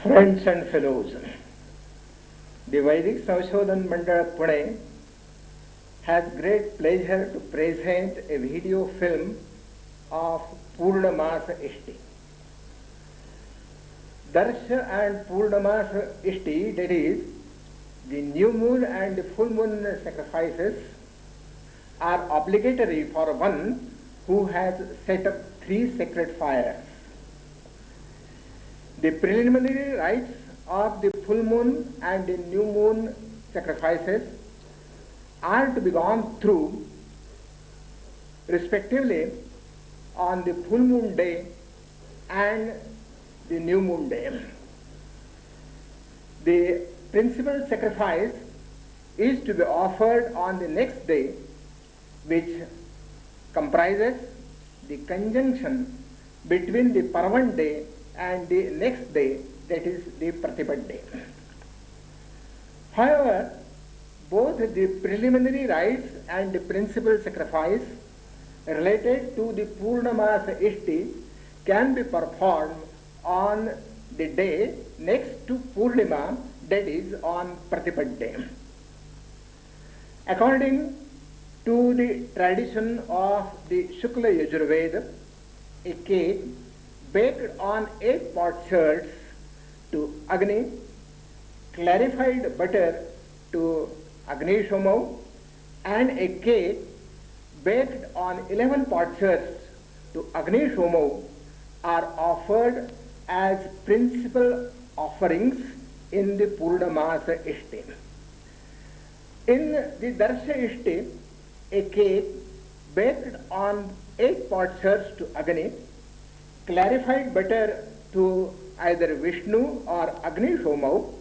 Friends and fellows, the Vedic Sanshothan Mandal Pune has great pleasure to present a video film of Purnamasa Ishti. Darsha and Purnamasa Ishti, that is, the new moon and the full moon sacrifices, are obligatory for one who has set up 3 sacred fires. The preliminary rites of the full moon and the new moon sacrifices are to be gone through respectively on the full moon day and the new moon day. The principal sacrifice is to be offered on the next day, which comprises the conjunction between the Parvan day and the next day, that is the Pratipad day. However, both the preliminary rites and the principal sacrifice related to the Purnamasa Ishti can be performed on the day next to Purnima, that is on Pratipad day. According to the tradition of the Shukla Yajurveda, a cake baked on 8 potsherds to Agni, clarified butter to Agni Shomau, and a cake baked on 11 potsherds to Agni Shomau are offered as principal offerings in the Purnamasa Ishti. In the Darsha Ishti, a cake baked on 8 potsherds to Agni, clarified butter to either Vishnu or Agni Shomau,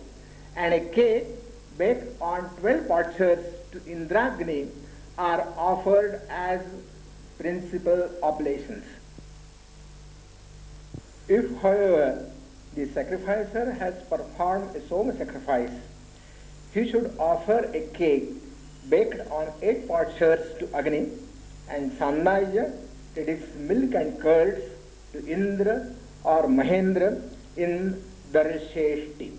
and a cake baked on 12 potsherds to Indragni are offered as principal oblations. If, however, the sacrificer has performed a Soma sacrifice, he should offer a cake baked on 8 potsherds to Agni and Sandaya, that is milk and curds, to Indra or Mahendra in Darsheshti.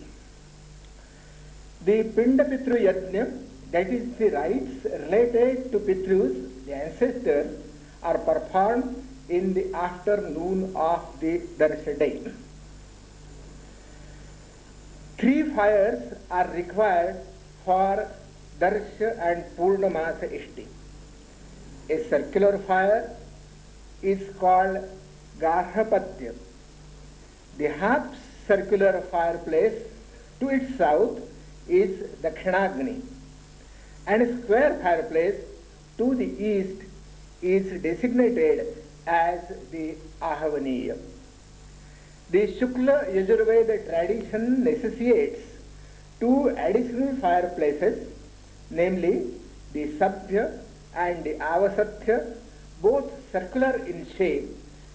The Pinda Pitru Yajna, that is the rites related to Pitrus, the ancestors, are performed in the afternoon of the Darsha day. 3 fires are required for Darsha and Purnamasa Ishti. A circular fire is called Garhapatya. The half circular fireplace to its south is Dakshinagni, and a square fireplace to the east is designated as the Ahavaniya. The Shukla Yajurveda tradition necessitates 2 additional fireplaces, namely the Sabhya and the Avasatya, both circular in shape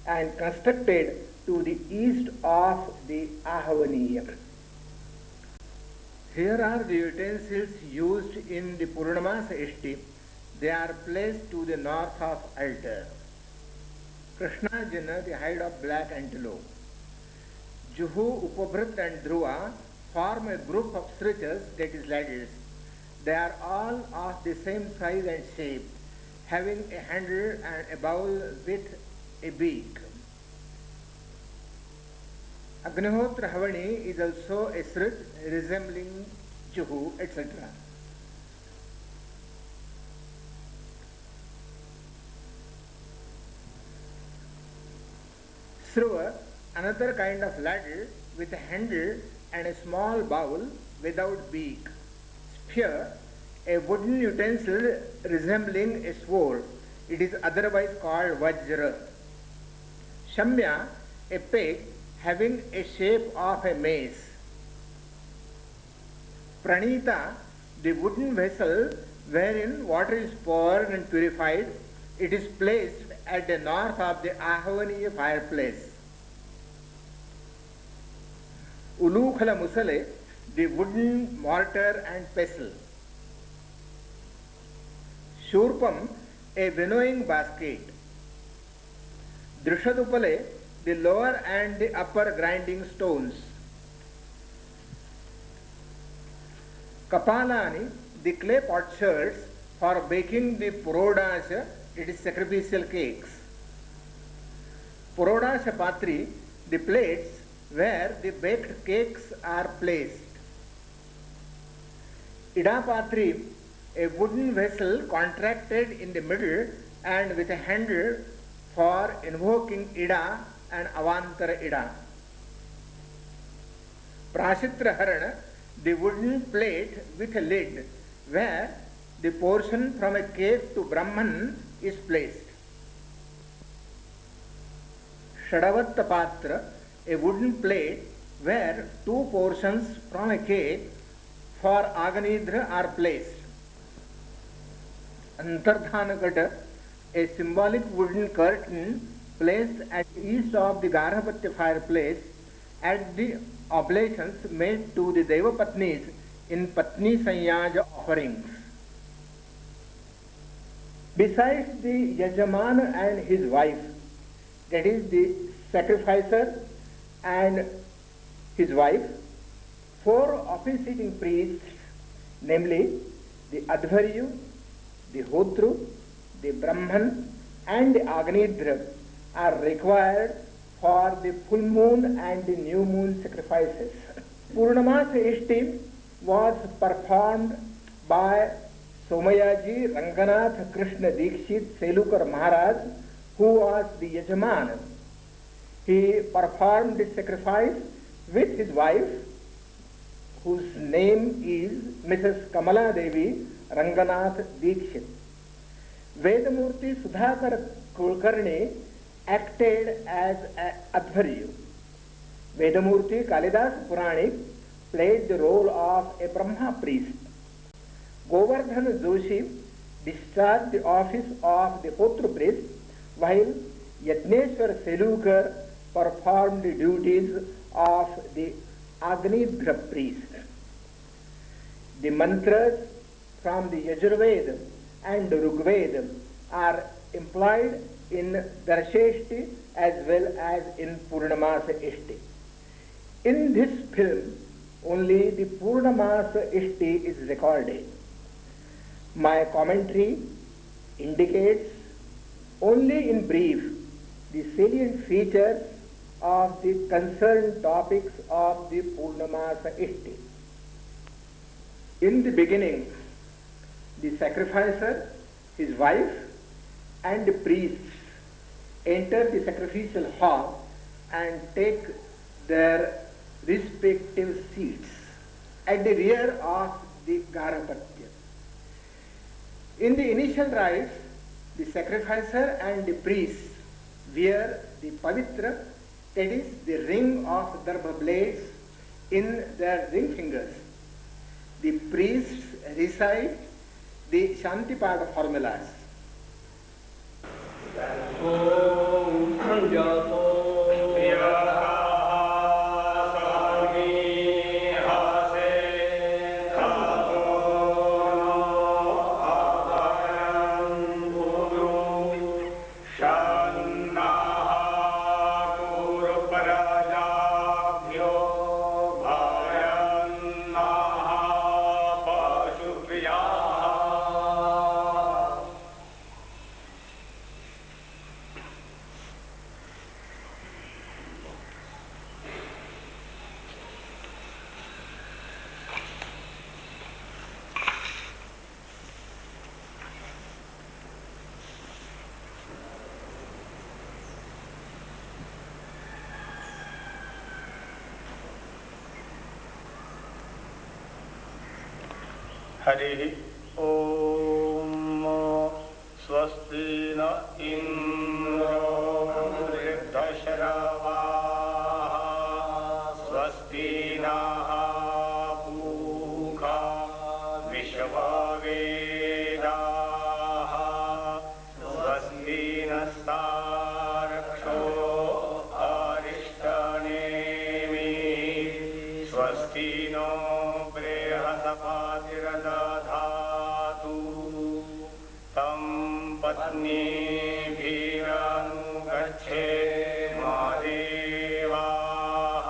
and constructed to the east of the Ahavaniya. Here are the utensils used in the Purnamasa Ishti. They are placed to the north of altar. Krishna Jana, the hide of black antelope. Juhu, Upabhrat and Dhruva form a group of structures, that is ladles. They are all of the same size and shape, having a handle and a bowl with a beak. Agnihotra Havani is also a srit resembling Juhu, etc. Sruva, another kind of ladle with a handle and a small bowl without beak. Spear, a wooden utensil resembling a sword. It is otherwise called Vajra. Shamya, a peg having a shape of a mace. Pranita, the wooden vessel wherein water is poured and purified. It is placed at the north of the Ahavaniya fireplace. Ulukhala Musale, the wooden mortar and pestle. Shurpam, a winnowing basket. Drishadupale, the lower and the upper grinding stones. Kapalani, the clay potsherds for baking the purodasha, it is sacrificial cakes. Purodasha patri, the plates where the baked cakes are placed. Ida patri, a wooden vessel contracted in the middle and with a handle for invoking Ida and Avantara Ida. Prashitra Harana, the wooden plate with a lid where the portion from a cake to Brahman is placed. Shadavatta Patra, a wooden plate where two portions from a cake for Aganidra are placed. Antardhanagata, a symbolic wooden curtain placed at east of the Garhapatya fireplace at the oblations made to the Deva Patnis in Patni Sanyaja offerings. Besides the Yajamana and his wife, that is the sacrificer and his wife, four office-sitting priests, namely the Advaryu, the Hotru, the Brahman and the Agnidra are required for the full moon and the new moon sacrifices. Purnamasa Ishti was performed by Somayaji Ranganath Krishna Dikshit Selukar Maharaj, who was the Yajamana. He performed the sacrifice with his wife, whose name is Mrs. Kamala Devi Ranganath Dikshit. Vedamurti Sudhakar Kulkarni acted as Advaryu. Vedamurti Kalidas Puranik played the role of a Brahma priest. Govardhan Joshi discharged the office of the Hotru priest, while Yajneshwar Selukar performed the duties of the Agnidra priest. The mantras from the Yajurveda and Rigveda are implied in Darsheshti as well as in Purnamasa Ishti. In this film, only the Purnamasa Ishti is recorded. My commentary indicates only in brief the salient features of the concerned topics of the Purnamasa Ishti. In the beginning, the sacrificer, his wife, and the priests enter the sacrificial hall and take their respective seats at the rear of the Garhapatya. In the initial rites, the sacrificer and the priests wear the pavitra, that is the ring of darbha blades, in their ring fingers. The priests recite the Shantipada formulas. Hari ओम स्वस्ति न इंद्रो वृद्धश्रवाः स्वस्ति नः पूषा विश्ववेदाः स्वस्ति नस्तार्क्ष्यो अरिष्टनेमिः स्वस्ति no बृहस्पतिर्दधातु तं पत्नीभिरनुगच्छेमादेवाः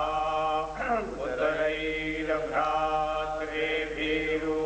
पुत्रैर्भ्रातृभिरुवाचेत्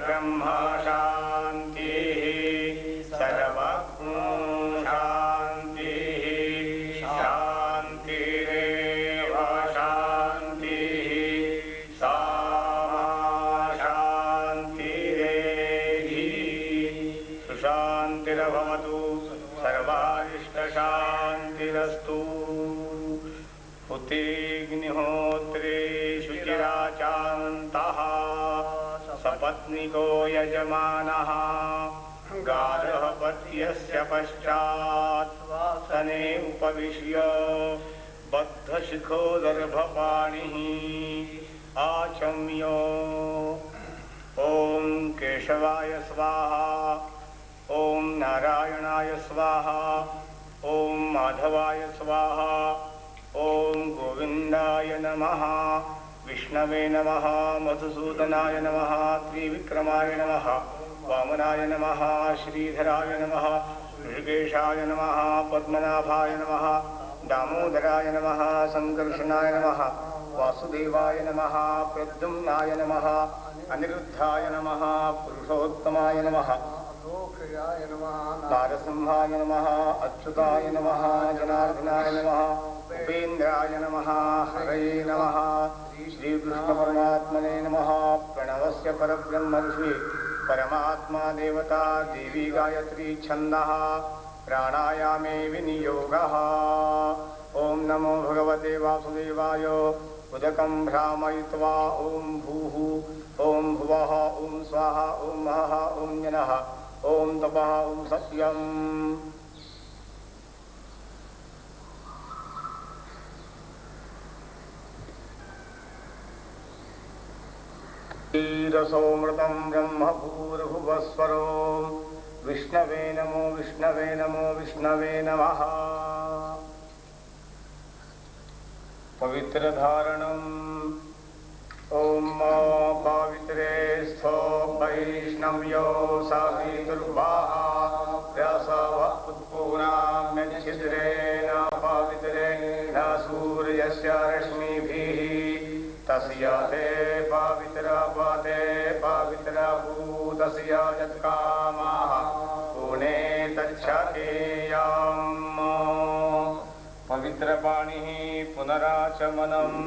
ब्रह्म शान्तिः सर्वगुण शान्तिः शान्तिरेव शान्तिः सामा शान्तिरेधि सुशान्तिर्भवतु सर्वारिष्टशान्तिरस्तु हुतिग्निहोत्रे शुचिराचान्तः सपत्निको यजमानः गारः पत्यस्य पश्चात् सने उपविश्य बद्धशिखो दर्भपाणिः आचम्य ॐ केशवाय स्वाहा ॐ नारायणाय स्वाहा ॐ माधवाय स्वाहा ॐ गोविन्दाय नमः विष्णवे नमः मधुसूदनाय नमः त्रिविक्रमाय नमः वामनाय नमः श्रीधराय नमः ऋषिकेशाय नमः पद्मनाभाय नमः दामोदराय नमः संकर्षणाय नमः वासुदेवाय नमः प्रद्युम्नाय नमः अनिरुद्धाय नमः पुरुषोत्तमाय नमः नारसिंहाय नमः अच्युताय नमः जनार्दनाय नमः उपेन्द्राय नमः हरये नमः श्रीकृष्णपरमात्मने नमः प्रणवस्य परब्रह्म ऋषि परमात्मा देवता देवी गायत्री छन्दः प्राणायामे विनियोगः ॐ नमो भगवते वासुदेवाय उदकं भ्रामयित्वा ॐ भूः ॐ भुवः ॐ स्वाहा ॐ महः ॐ जनः ॐ तपः ॐ सत्यम् रसोमृतं ब्रह्म भूर्भुवस्वरो विष्णवे नमो विष्णवे नमो विष्णवे नमः पवित्र धारणम् ॐ पवित्रे स्थो वैष्णव्यो सवितुर्वाहा प्रसव उत्पूर्णाम्यच्छिद्रेण पवित्रेण सूर्यस्य रश्मिभिः तस्य ते पवित्रपते पवित्रभूतस्य यत्कामाः पुणे तच्छतेयम् पवित्रपाणिः पुनराचमनम्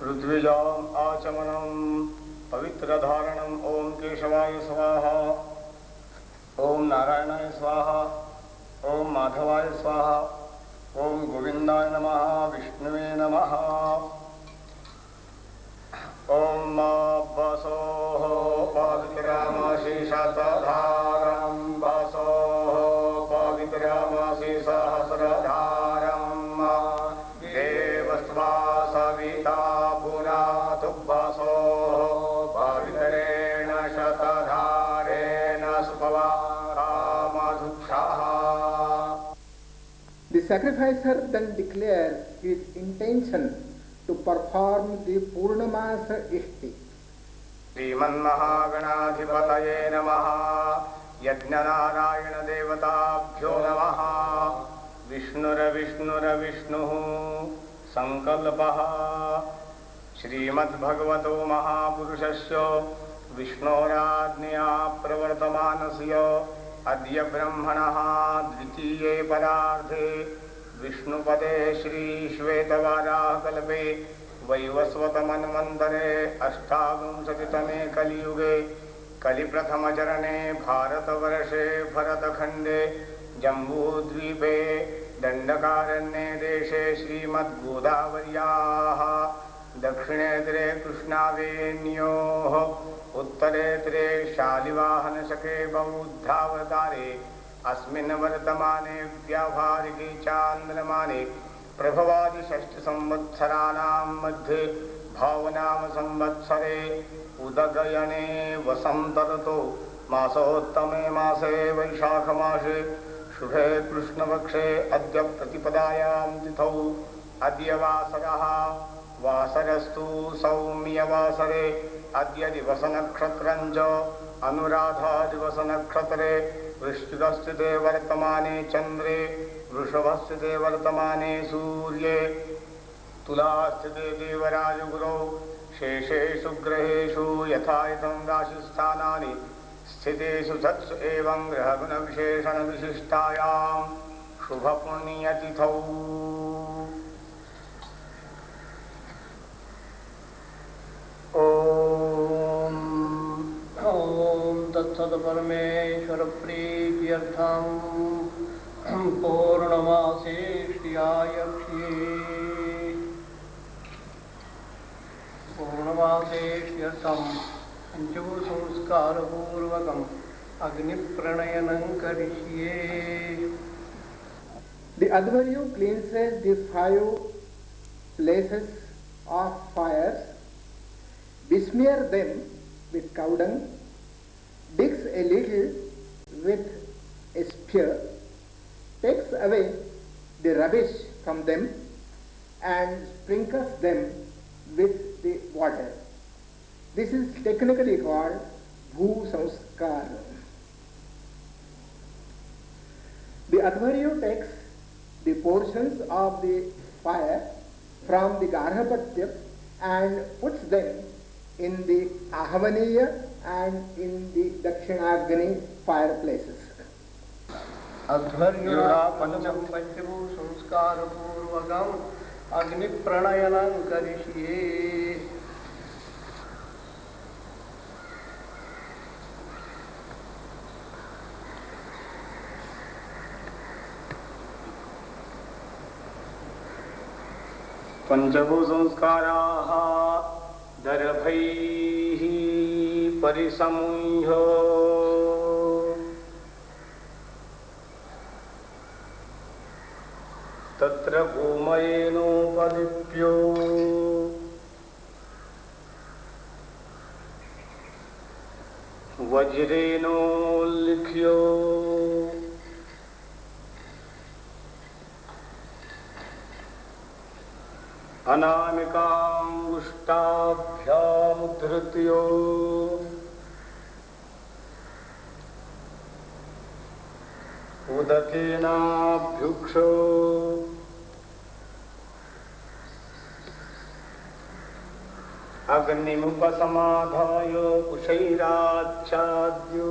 ऋत्विजाम् आचमनम् पवित्रधारणम् ॐ केशवाय स्वाहा ॐ नारायणाय स्वाहा ॐ माधवाय स्वाहा ॐ गोविन्दाय नमः विष्णुवे नमः ॐ वसोः पवित्रमसि शतधारं वसोः पवित्रमसि सहस्रधारं देवस्वा सविता पुनातु वसोः पवित्रेण शतधारेण सुपवा The sacrificer then declares his intention to perform the Purnamasa Ishti. श्रीमन्महागणाधिपतये नमः यज्ञनारायणदेवताभ्यो नमः विष्णुरविष्णुरविष्णुः सङ्कल्पः श्रीमद्भगवतो महापुरुषस्य विष्णोराज्ञया प्रवर्तमानस्य अद्य ब्रह्मणः द्वितीये परार्धे विष्णुपदे श्रीश्वेतवाराहकल्पे वैवस्वतमन्वन्तरे अष्टाविंशतितमे कलियुगे कलिप्रथमचरणे भारतवर्षे भरतखण्डे जम्बूद्वीपे दण्डकारण्ये देशे श्रीमद्गोदावर्याः दक्षिणेतरे कृष्णावेण्योः उत्तरेतरे शालिवाहनशके बौद्धावतारे अस्मिन् वर्तमाने व्यावहारिके चान्द्रमाने प्रभवादि षष्ठसंवत्सराणां मध्ये भावनाम संवत्सरे उदगयने वसन्तऋतो मासोत्तमे मासे वैशाखमासे शुभे कृष्णपक्षे अद्य प्रतिपदायां तिथौ अद्य वासरः वासरस्तु सौम्यवासरे अद्य दिवसनक्षत्रञ्च अनुराधा दिवसनक्षत्रे वृश्चिकस्थिते वर्तमाने चन्द्रे वृषभस्थिते वर्तमाने सूर्ये तुलास्थिते देवराजगुरौ शेषेषु ग्रहेषु यथायथं राशिस्थानानि स्थितेषु तत्सु एवं ग्रहगुणविशेषणविशिष्टायां शुभपुण्यतिथौ ॐ तत्सत्परमेश्वर प्रीत्यर्थं पौर्णमासेष्ट्यायक्ष्ये पौर्णमासेष्ट्यर्थं पञ्चभूतसंस्कारपूर्वकम् अग्निप्रणयनं करिष्ये. The Advaryu cleanses the 5 places of fires, besmear them with cow dung, digs a little with a spear, takes away the rubbish from them and sprinkles them with the water. This is technically called Bhu Sanskar. The Advaryu takes the portions of the fire from the Garhapatya and puts them in the Ahvaniya and in the Dakshinagni fireplaces. अध्वर्युरापञ्चं पञ्चभूतसंस्कारपूर्वकम् अग्निप्रणयनं करिष्ये. पंचभूतसंस्काराः दर्भैः परिसमुह्य तत्र गोमयेनोपदीप्यो वज्रेणोल्लिख्यो अनामिकाङ्गुष्टाभ्यामुद्धृत्यो उदकेनाभ्युक्षो अग्निमुपसमाधाय कुशैराच्छाद्यो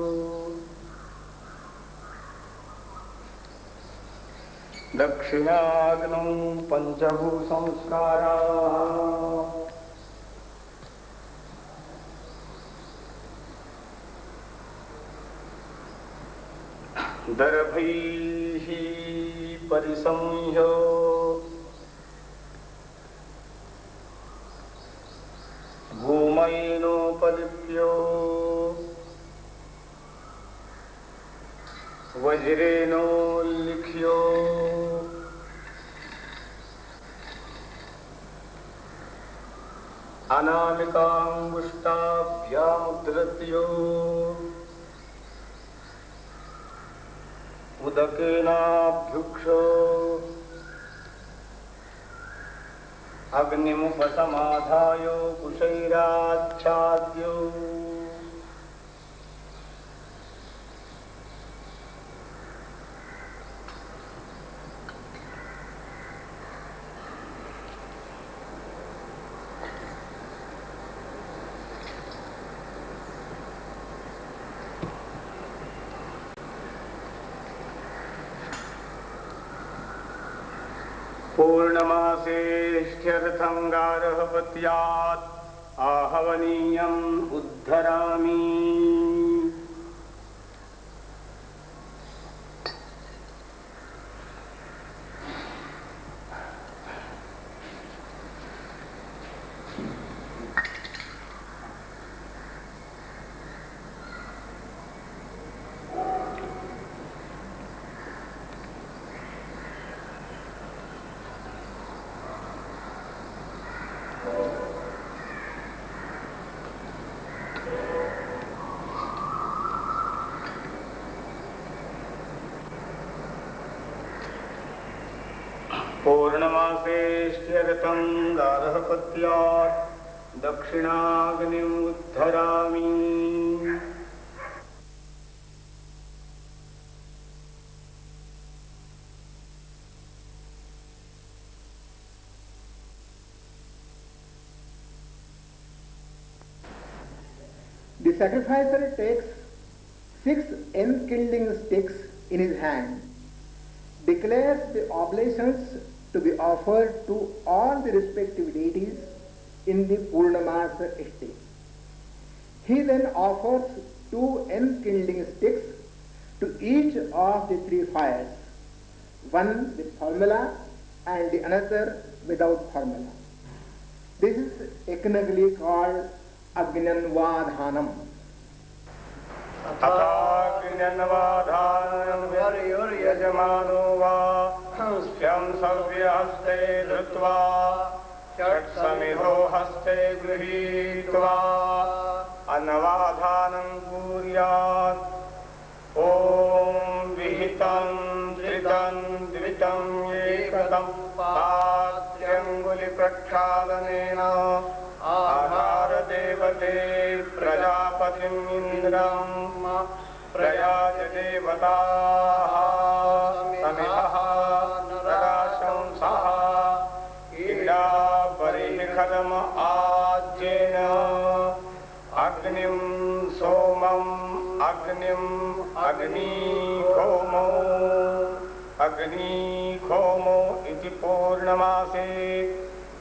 दक्षिणाग्नौ पञ्चभूतसंस्काराः दर्भैः परिसंह्य भूमयेनोपदीप्यो वज्रेणोल्लिख्यो अनामिकाङ्गुष्टाभ्यामुद्धृत्यो उदकेनाभ्युक्षो अग्निमुपसमाधाय कुशैराच्छाद्यो पूर्णमासेष्ठ्यर्थं गार्हपत्यात् आहवनीयम् उद्धरामि. पूर्णमासेष्ठ्यर्थं गार्हपत्यात् दक्षिणाग्निम् उद्धरामि. sacrificer takes 6 enkindling sticks in his hand, declares the oblations to be offered to all the respective deities in the Purnamasa Ishti. He then offers 2 enkindling sticks to each of the 3 fires, one with formula and the another without formula. This is technically called Agninvadhanam. यजमानो वा स्वयं सव्यहस्ते धृत्वा षट्समिधो हस्ते गृहीत्वा अन्नवाधानं कुर्यात्। ॐ विहितं त्रितं द्वितं एकतं पात्र्यङ्गुलिप्रक्षालनेन आधारदेवते प्रजापतिम् इन्द्रं प्रयाज देवताः समिधः नराशंसः ईडा परिखदम आज्येन अग्निं सोमम् अग्निहोमो इति पूर्णमासे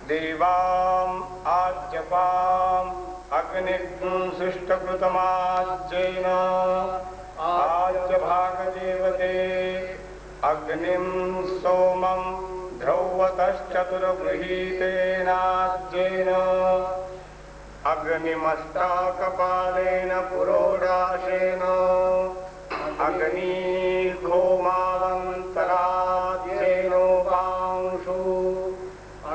देवाम् आज्यपाम् अग्निशिष्टकृतमाज्येन आज्यभागदेवते अग्निं सोमं ध्रुवतश्चतुर्गृहीतेनाज्येन अग्निमष्टाकपालेन पुरोडाशेन अग्निहोमावन्तराद्येनोपांशु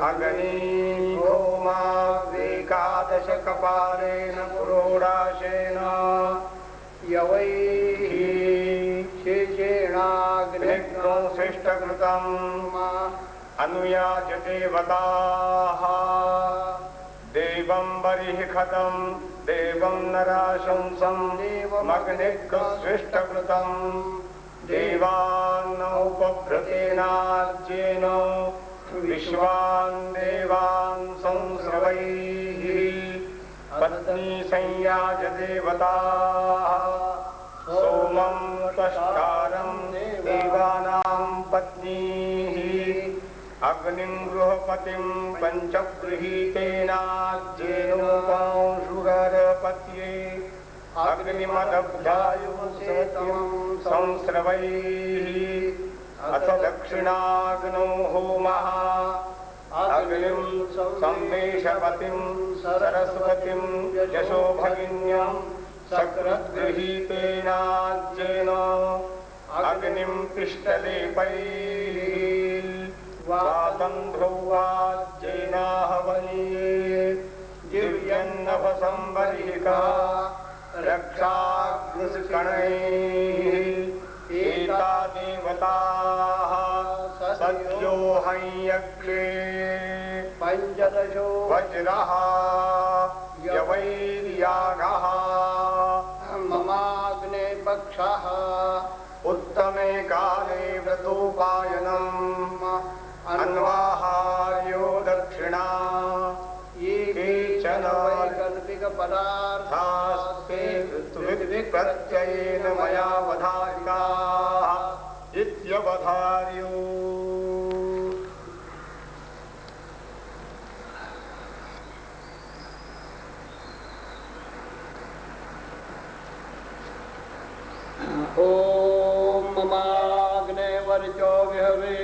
अग्निहोमावेकादशकपालेन पुरोडाशेन यवैः शेषेणाग्निग्नो शिष्टकृतम् अनुयाज देवताः देवं बर्हिखदं देवं नराशंसं देवमग्निग्स्विष्टकृतं देवान्नोपभृतेनाज्येन विश्वान् देवान् संस्रवैः पत्नी संयाज देवताः सोमं तष्कारं देवानां पत्नीः अग्निं गृहपतिं पञ्चगृहीतेनाज्येनोपांशुगरपत्ये अग्निमदब्धायुसेतं संस्रवैः अथ दक्षिणाग्नौ होमः अग्निं संवेशपतिं सरस्वतीं यशो भगिन्यं सकृद्गृहीतेनाज्येन अग्निं पिष्टलेपैः वातं ध्रुवाज्येनाहवनीये दिव्यन्नभसंबर्हिका रक्षाग्निकणैः एता देवताः सद्यो हंयज्ञे पञ्चदशो वज्रः यवैर्यागः ममाग्ने पक्षः उत्तमे काले व्रतोपायनम् अन्वाहार्यो दक्षिणा ये केचन वैकल्पिकपदार्थास्ते विप्रत्ययेन मया वधारिताः इत्यवधार्यो। ॐ ममाग्ने वर्चो विहवे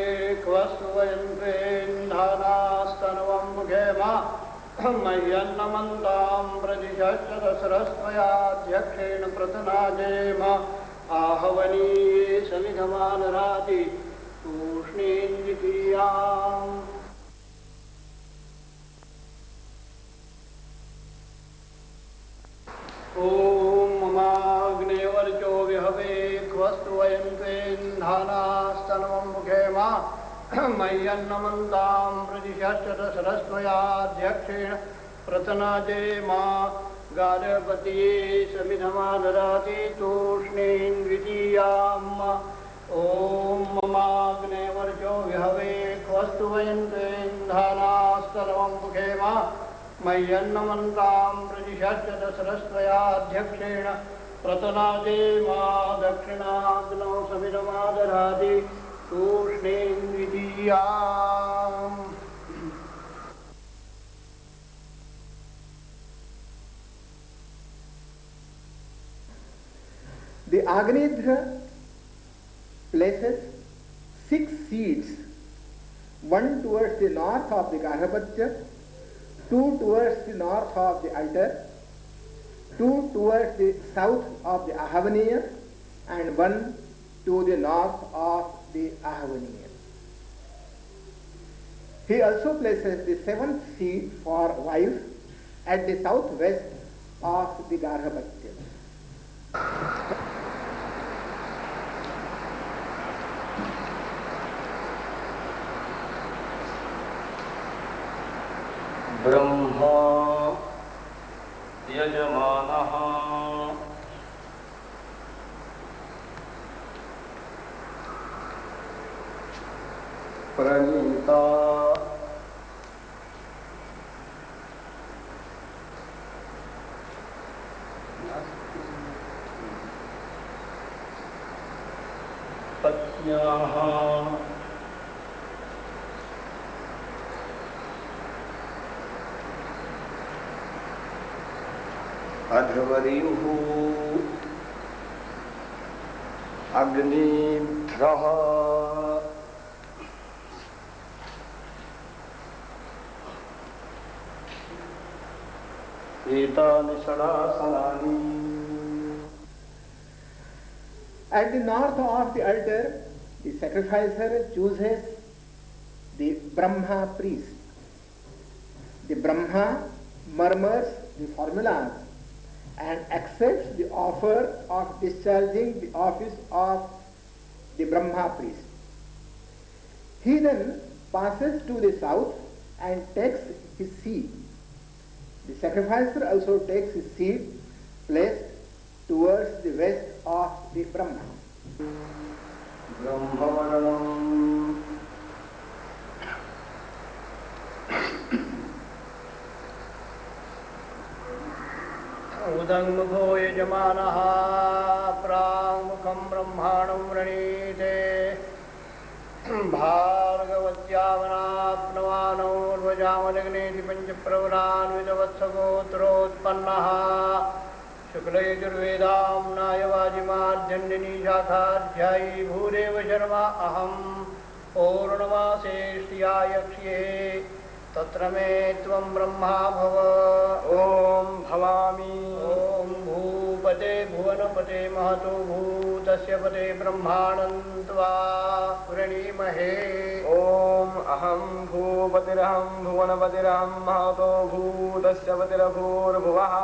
क्वस्वयन्त्रेन्धानास्तनवं मुखेम मह्यन्नमन्तां प्रदिशश्चतस्रस्त्वयाध्यक्षेण प्रतनाजेम आहवनीये समिधमानराति तूष्णीन्द्वितीयाम्। ॐ ममाग्ने वर्चो विहवे क्वस्त्वयन्त्रेन्धानास्तनवं मुखेम मह्यन्नमन्तां प्रदिशश्चतस्रस्त्वयाध्यक्षेण प्रतनाजेम गार्हपत्ये समिधमाददाति तूष्णीन्द्वितीयाम्। ॐ ममाग्ने वर्चो विहवे क्वस्त्वयन्त्रेन्धानास्तनवं मुखेम मय्यन्नमन्तां प्रदिशश्च दशरस्त्वयाध्यक्षेण प्रतनादे मा दक्षिणाग्नौ समिधमादरादि तूष्णीं द्वितीयाम्। The Agnidra places 6 seeds, one towards the north of the Garhapatya, 2 towards the north of the altar, 2 towards the south of the Ahavaniya, and 1 to the north of the Ahavaniya. He also places the 7th seed for wife at the southwest of the Garhapatya. Brahma यजमानः प्रणीता पत्न्याः अध्वर्युः अग्निध्रः एतानि षडासनानि. At the north of the altar, the sacrificer chooses the Brahma priest. The Brahma murmurs the formulas and accepts the offer of discharging the office of the Brahma priest. He then passes to the south and takes his seat. The sacrificer also takes his seat placed towards the west of the Brahma. ब्रह्मवर्णम् उदङ्मुखो यजमानः प्राङ्मुखं ब्रह्माणं वृणीते भार्गवत्यावनाप्नवानोर्वजामलग्नेति पञ्चप्रवरान् विदवत्सगोत्रोत्पन्नः शुक्लयजुर्वेदाम्नाय वाजिमार्जन्यनी शाखाध्यायी भूरेव शर्मा अहम् पौर्णमासे श्रियायक्ष्ये तत्र मे त्वं ब्रह्मा भव. ॐ भवामि. ॐ भूपते भुवनपते महतो भूतस्य पते ब्रह्माणं त्वा वृणीमहे. ॐ अहं भूपतिरहं भुवनपतिरहं महतो भूतस्य पतिरभूर्भुवः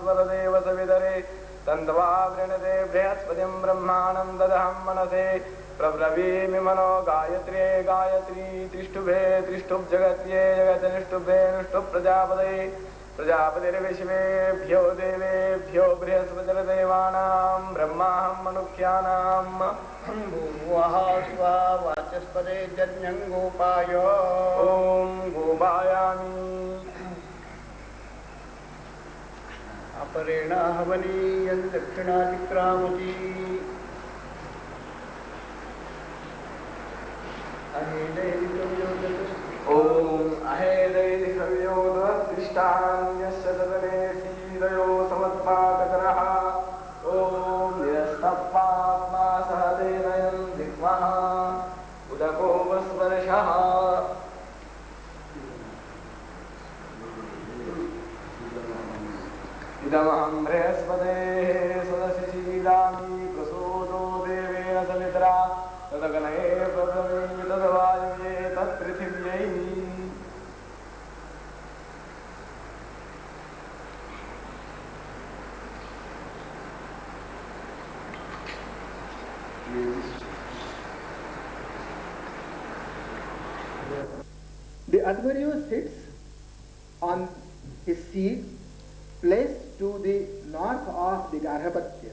स्वरदेव सवितरे तन्त्वा वृणते बृहस्पतिं ब्रह्माणं ददहं मनसे प्रब्रवीमि मनो गायत्र्ये गायत्री त्रिष्टुभे त्रिष्टुप् जगत्ये जगतनिष्टुभे निष्टुप् प्रजापते प्रजापतिर्विश्वेभ्यो देवेभ्यो बृहस्पतिर्देवानां ब्रह्माहं मनुष्याणां भूर्भुवः स्वा वाचस्पते जज्ञं गोपाय. ॐ गोपायामि. अपरेण हवनीयं दक्षिणातिक्रामति. ॐ अहेदैर्हव्योदृष्टान्यस्य तदने सीदयो समत्पाकतरः. ॐ निरस्तपात्मा सह तेनयं दिग्मः उदकोपस्पर्शः. इदमहं बृहस्पतेः सदसि शीलामि प्रसूतो Deven Sumitra तदग्नये प्रब्रवीमि तद्वायुये तत्पृथिव्यै. The Advaryu sits on his seat placed to the north of the Garhapatya.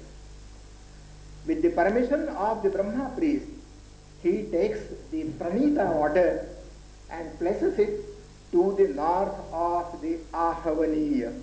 With the permission of the Brahma priest, he takes the Pranita water and places it to the north of the Ahavaniya.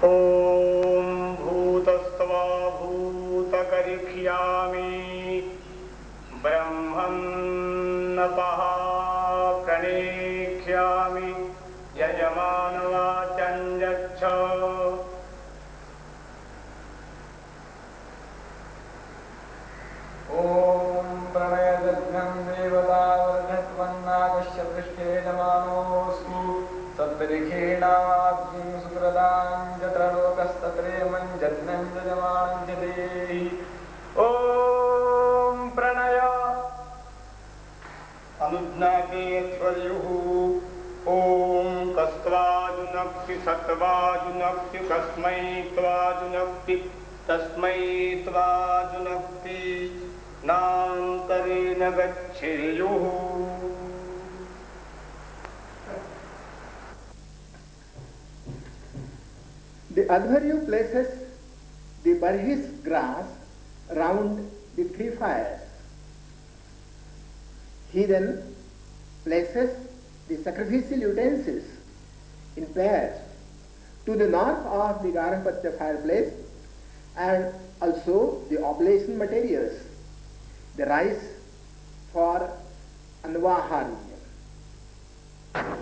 ॐ भूतस्त्वा भूतकरिष्यामि ब्रह्मन्नपः प्रणेक्ष्यामि यजमानवाचं यच्छ ॐ प्रणयदग्नं देवतावर्धत्वन्नागस्य पृष्ठे नमानोऽस्मि तद्रिखेणाग्निं सुकृतां यत्र लोकस्तत्रेमं जज्ञं यजमानं च देहि ॐ प्रणय अनुज्ञाते त्वयुः ॐ कस्त्वाजुनक्ति सत्त्वाजुनक्ति कस्मै त्वाजुनक्ति तस्मै त्वाजुनक्ति नान्तरेण गच्छेयुः The Advaryu places the barhis grass round the three fires. He then places the sacrificial utensils in pairs to the north of the Garhapatya fireplace and also the oblation materials, the rice for Anvahariya.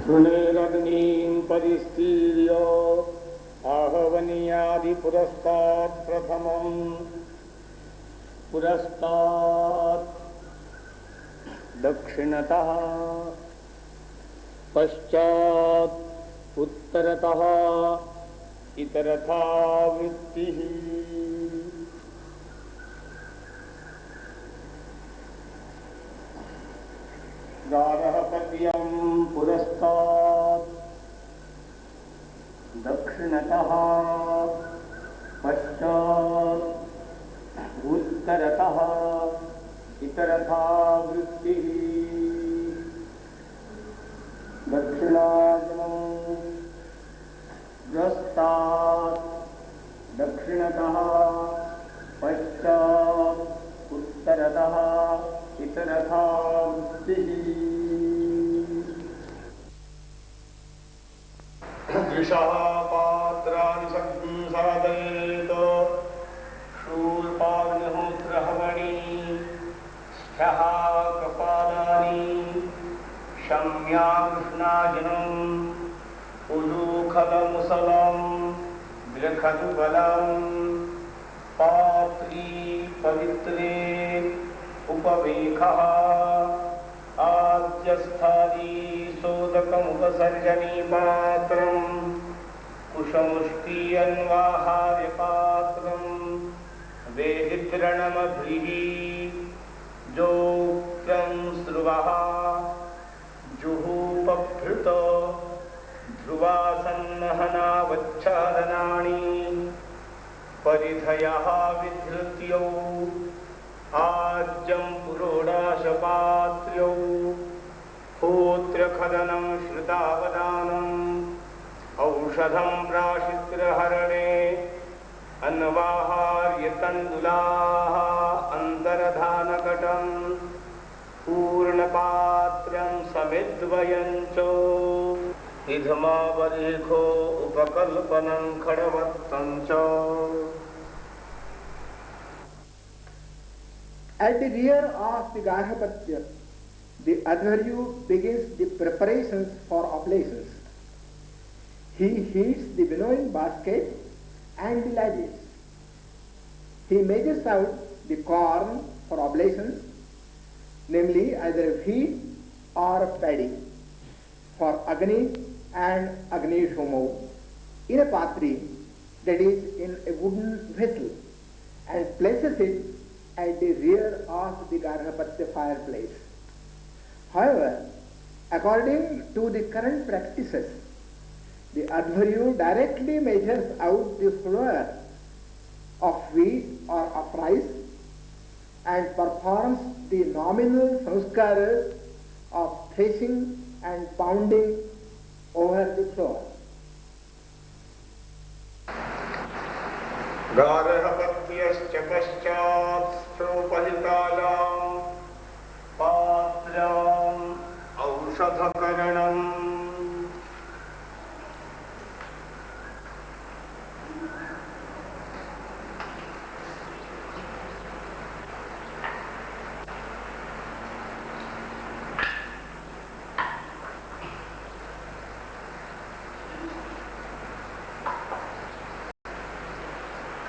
तृणेरग्नीं परिस्तीर्य आहवनीयादिपुरस्तात् प्रथमं पुरस्तात् दक्षिणतः पश्चात् उत्तरतः इतरथा वृत्तिः गार्हपत्यं पुरस्तात् दक्षिणतः पश्चात् उत्तरतः इतरथा वृत्तिः दक्षिणाग्नौ ग्रस्तात् दक्षिणतः पश्चात् उत्तरतः इतरथा वृत्तिः द्विषः पात्राणि संसादयेत शूर्पाग्निहोत्रहवणी स्ठः कपालानि शम्याकृष्णाजनम् उलूखलमुसलं बृखदुबलं पात्री पवित्रे उपवेखः आद्यस्थादी सोदकमुपसर्जनी पात्रं कुशमुष्टियन्वाहार्यपात्रं वेदित्रणमभिः जोक्तं स्रुवः जुहूपभृत ध्रुवासन्नहनावच्छादनानि परिधयः विधृत्यौ आज्यं पुरोडाशपात्र्यौ होत्रखदनं श्रुतावदानम् औषधं प्राशित्रहरणे अन्वाहार्यतण्डुलाः अन्तर्धानकटं पूर्णपात्रं समिद्वयं च इधमावरेखो उपकल्पनं खडवत्तं च. At the rear of the Garhapatya, the Advaryu begins the preparations for oblations. He heats the winnowing basket and the ladders. He measures out the corn for oblations, namely either wheat or paddy, for Agni and Agni Shomo, in a patri, that is in a wooden vessel, and places it at the rear of the Garhapatya fireplace. However, according to the current practices, the Advaryu directly measures out the flour of wheat or of rice and performs the nominal sanskaras of threshing and pounding so on. गार्हपत्यश्च पश्चात् स्थोपहितालां पात्राम् औषधकरणम्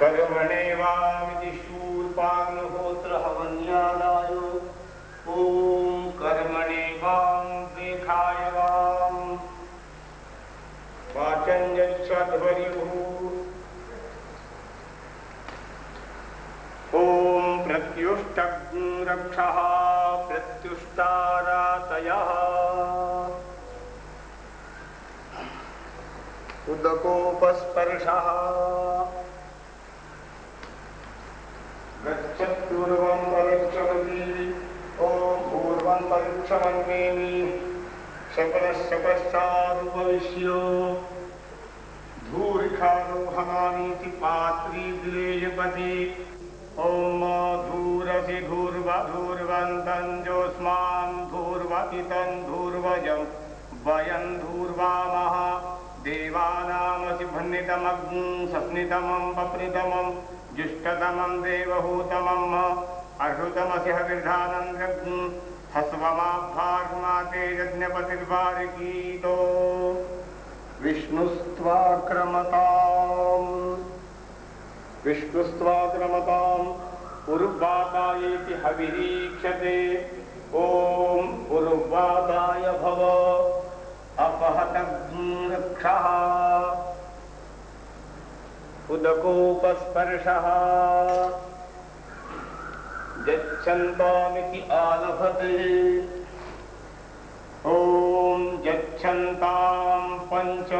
कर्मणेवामिति शूर्पाग्निहोत्र हवन्यादाय ॐ कर्मणेवां देखाय वां वाचं यच्छध्वर्युः ॐ प्रत्युष्टग्निरक्षः प्रत्युष्टारातयः उदकोपस्पर्शः गच्छत्पूर्वं परीक्षमति ॐ पूर्वं परीक्षमन्मेमि शकलस्य पश्चादुपविश्य धूरिखारोहणामीति पात्री विलेयपति ॐ धूरसि धूर्वन्तं जोस्मान् धूर्वपितं धूर्वजं वयं धूर्वामः देवानामसि भन्नितमग्ं सस्नितमं पप्रितमं जुष्टतमं देवहूतमम् अहृतमसि हविर्धानन्द्रग्ं हस्वमाभार्माते यज्ञपतिर्वारिकीतो विष्णुस्त्वाक्रमताम् उर्वातायेति हविरीक्षते ॐ उर्वाताय भव अपहतग्ं रक्षः उदकोपस्पर्शः यच्छन्तामिति आलभते ॐ यच्छन्तां पञ्च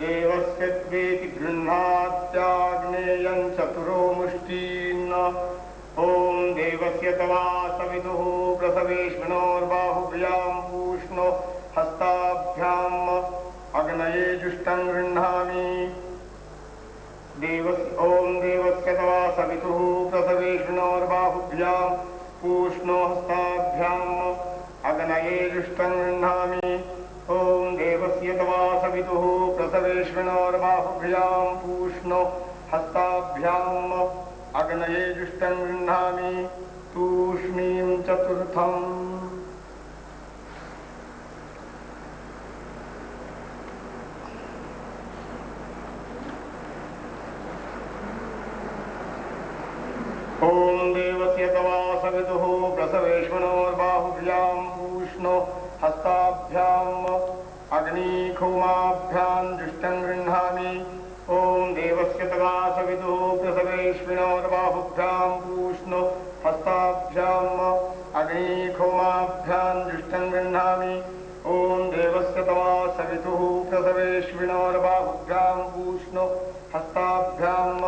देवस्य त्वेति गृह्णात्याग्नेयं चतुरो मुष्टीन् ॐ देवस्य तवा सवितुः प्रसवेष्मणोर्बाहुभ्यां पूष्णो हस्ताभ्याम् अग्नये जुष्टं गृह्णामि ॐ देवस्य तवा सवितुः प्रसवेष्मणोर्बाहुभ्यां पूष्णो हस्ताभ्याम् अग्नये जुष्टं गृह्णामि ॐ देवस्य तवा सवितुः प्रसवेष्मणोर्बाहुभ्यां पूष्णो हस्ताभ्याम् अग्नये जुष्टं गृह्णामि तूष्णीं चतुर्थम् ॐ देवस्य तवा सवितुः प्रसवेष्मणोर्बाहुभ्यां पूष्णो हस्ताभ्याम् अग्निखोमाभ्यां जुष्टं गृह्णामि ॐ देवस्य तवा सवितुः प्रसवेष्मणोर्बाहुभ्यां पूष्णो हस्ताभ्याम् अग्निखोमाभ्यां जुष्टं गृह्णामि ॐ देवस्य तवा सवितुः प्रसवेष्मणोर्बाहुभ्यां पूष्णो हस्ताभ्याम्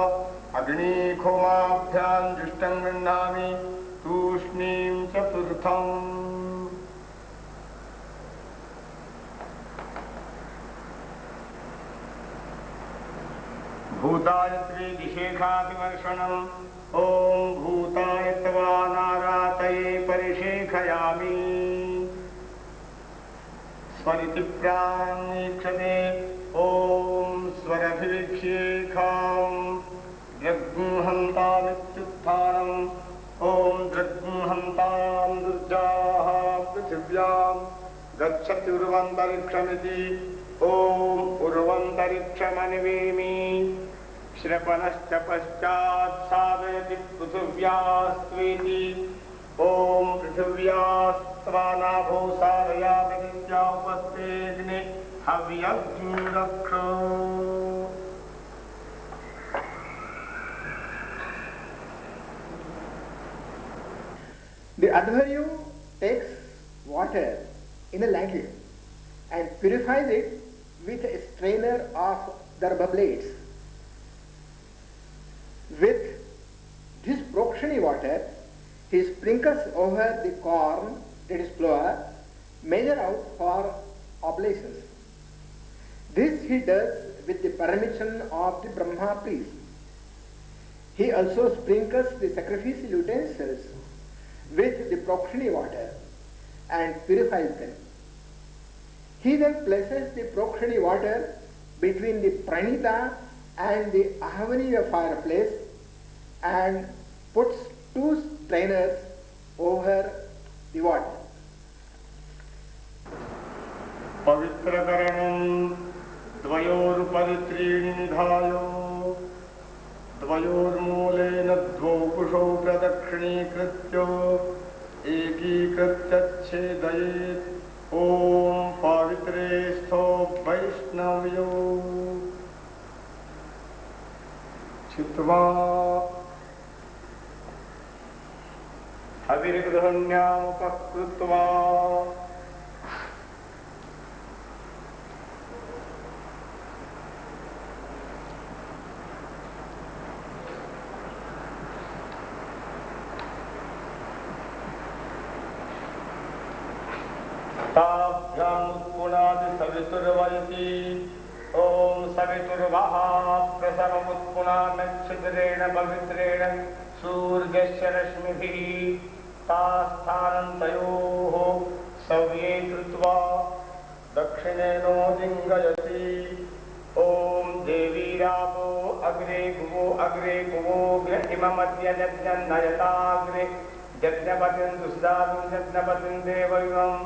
अग्निखोमाभ्यां जुष्टं गृह्णामि तूष्णीं चतुर्थम् भूतायत्रे दिशेखाभिवर्षणम् ॐ भूतायत्वा नारातये परिशेखयामि स्वरिति प्राणीक्षते ॐ स्वरभिवीक्ष्येखाम् द्रग्हन्तामित्युत्थानम् ॐ द्रग्हन्तां दुर्जाः पृथिव्यां गच्छत्युर्वन्तरिक्षमिति ॐ उर्वन्तरिक्षमनिवेमि श्रपणश्च पश्चात् साधयति पृथिव्यास्त्वेति ॐ पृथिव्यास्त्वानाभो साधयामि नित्या उपस्तेऽग्ने हव्यग्ं रक्ष The Adharyu takes water in a ladle and purifies it with a strainer of darbha blades. With this prokshani water, he sprinkles over the corn, that is flour, measure out for oblations. he does with the permission of the Brahma priest. He also sprinkles the sacrificial utensils with the Prokshini water and purifies them. He then places the Prokshini water between the Pranita and the Ahavaniya fireplace and puts 2 strainers over the water. पवित्रकरणं द्वयोरुपरित्रीणि निधायो द्वयोर्मूलेन द्वौ कुशौ प्रदक्षिणीकृत्य एकीकृत्य छेदयेत् ॐ पवित्रे स्थो वैष्णव्यो चित्वा हविर्गृहण्यामुपकृत्वा सवितुर्वयति ॐ सवितुर्वः प्रसवमुत्पुनानच्छिद्रेण पवित्रेण सूर्यस्य रश्मिभिः तास्थानन्तयोः सव्ये कृत्वा दक्षिणेनोदिङ्गयति ॐ देवीरापो अग्रे भुवो इममद्य यज्ञन्नयताग्रे यज्ञपतिं दुस्दानं यज्ञपतिं देवैवम्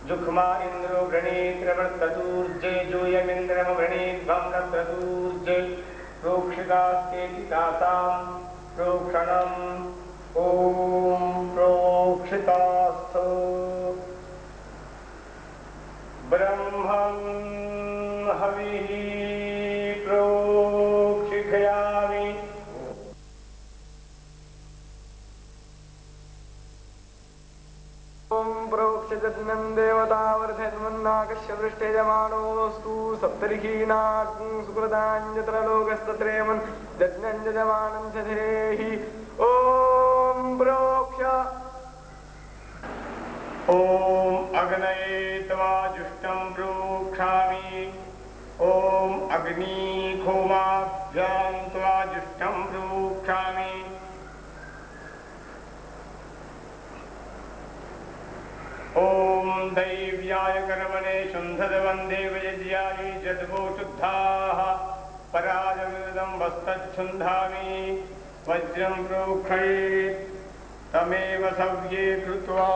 जुख्मा इंद्रो वृणीत्रवर्ततूर्जे जूयमिन्द्रम वृणीध्वं रत्रतूर्जे प्रोक्षितास्तेति तासां प्रोक्षणम् ॐ प्रोक्षितास्तु ब्रह्मं हविः प्रोक्षिषयामि प्रोक्षजन्नं देवतावर्धन्मन्नाकस्य वृष्टे जमानोऽस्तु सप्तर्षीणाग्ं सुकृताञ्जत्र लोकस्तत्रेमन् यज्ञं यजमानं च धेहि ॐ प्रोक्ष ॐ अग्नये त्वा जुष्टं प्रोक्षामि ॐ अग्निहोमाभ्यां त्वा जुष्टं प्रोक्षामि ॐ दैव्याय कर्मणे शुन्धद्वन्दे वयज्याय जद्वो शुद्धाः पराजविदं वस्तच्छुन्धामि वज्रं प्रोक्षयेत् तमेव सव्ये कृत्वा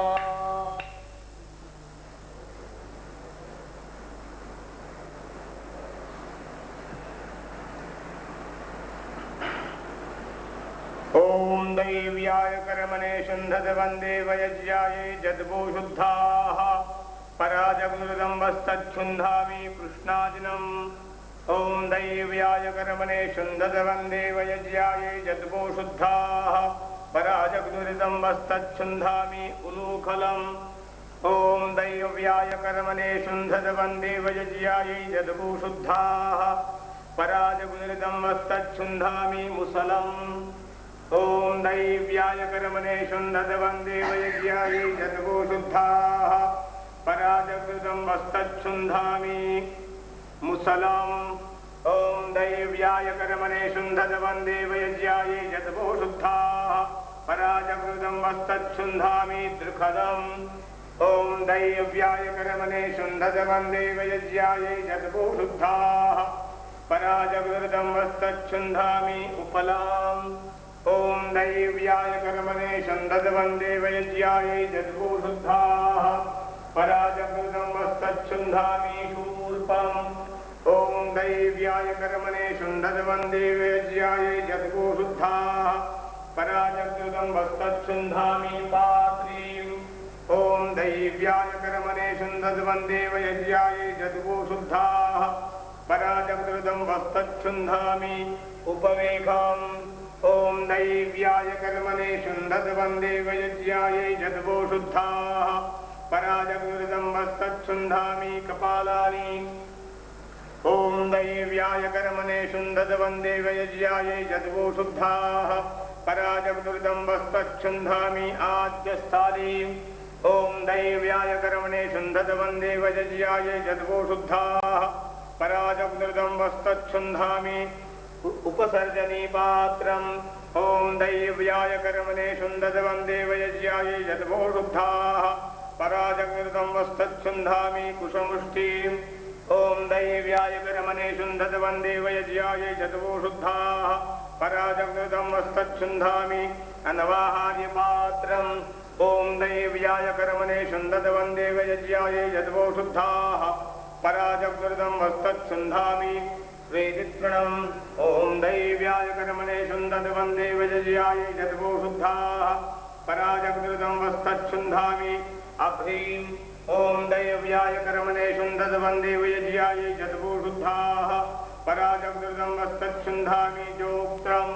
ॐ दैव्याय कर्मणे शुन्धद्वन्दे वयज्याय जद्वो शुद्धाः पराजगुरुदं वस्तच्छुन्धामि कृष्णाजिनम् ॐ दैव्याय कर्मणे शुन्धद्वन्दे वयज्याय जद्वो शुद्धाः पराजगुरुदं वस्तच्छुन्धामि उलूखलम् ॐ दैव्याय कर्मणे शुन्धद्वन्दे वयज्याय जद्वो शुद्धाः पराजगुरुदं वस्तच्छुन्धामि मुसलम् ॐ दैव्याय कर्मणे शुन्धद्वन्दे वयज्याय जद्वो शुद्धाः पराजगुरुदं वस्तच्छुन्धामि मुसलम् ॐ दैव्याय कर्मणे शुन्धद्वन्दे वयज्याय जद्वो शुद्धाः पराजगुरुदं वस्तच्छुन्धामि दृखदम् ॐ दैव्याय कर्मणे शुन्धद्वन्दे वयज्याय जद्वो शुद्धाः पराजगुरुदं वस्तच्छुन्धामि उपलाम् ॐ दैव्याय कर्मणे शुन्धद्वन्दे वयज्याय जद्वो शुद्धाः पराजगुरुदं वस्तच्छुन्धामि शूर्पम् ॐ दैव्याय कर्मणे शुन्धद्वन्दे वयज्याय जद्वो शुद्धाः पराजगुरुदं वस्तच्छुन्धामि पात्रीम् ॐ दैव्याय कर्मणे शुन्धद्वन्दे वयज्याय जद्वो शुद्धाः पराजगुरुदं वस्तच्छुन्धामि उपवेखम् ॐ दैव्याय कर्मणे शुन्धद्वन्दे वयज्याय जद्वो शुद्धाः पराजगुरुदं वस्तच्छुन्धामि कपालानि ॐ दैव्याय कर्मणे शुन्धद्वन्दे वयज्याय जद्वो शुद्धाः पराजगुरुदं वस्तच्छुन्धामि आद्यस्थालीम् ॐ दैव्याय कर्मणे शुन्धद्वन्दे वयज्याय जद्वो शुद्धाः पराजग्निर्दं वस्तच्छुन्धामि उपसर्जनी पात्रम् ॐ दैव्याय कर्मणे शुन्ददवन्दे वयज्याय यद्वो शुद्धाः पराजग्निर्दं वस्तच्छुन्धामि कुशमुष्टिम् ॐ दैव्याय कर्मणे शुन्ददवन्दे वयज्याय यद्वो शुद्धाः पराजग्निर्दं वस्तच्छुन्धामि अनवाहार्यपात्रम् ॐ दैव्याय कर्मणे शुन्ददवन्दे वयज्याय यद्वो शुद्धाः पराजग्निर्दं वस्तच्छुन्धामि वेदित्रणम् ॐ दैव्याय कर्मणे शुन्ददवन्दे वयज्याय यद्वो शुद्धाः पराजग्निर्दं वस्तच्छुन्धामि अभ्रीम् ॐ दैव्याय कर्मणे शुन्ददवन्दे वयज्याय यद्वो शुद्धाः पराजग्निर्दं वस्तच्छुन्धामि जोक्त्रम्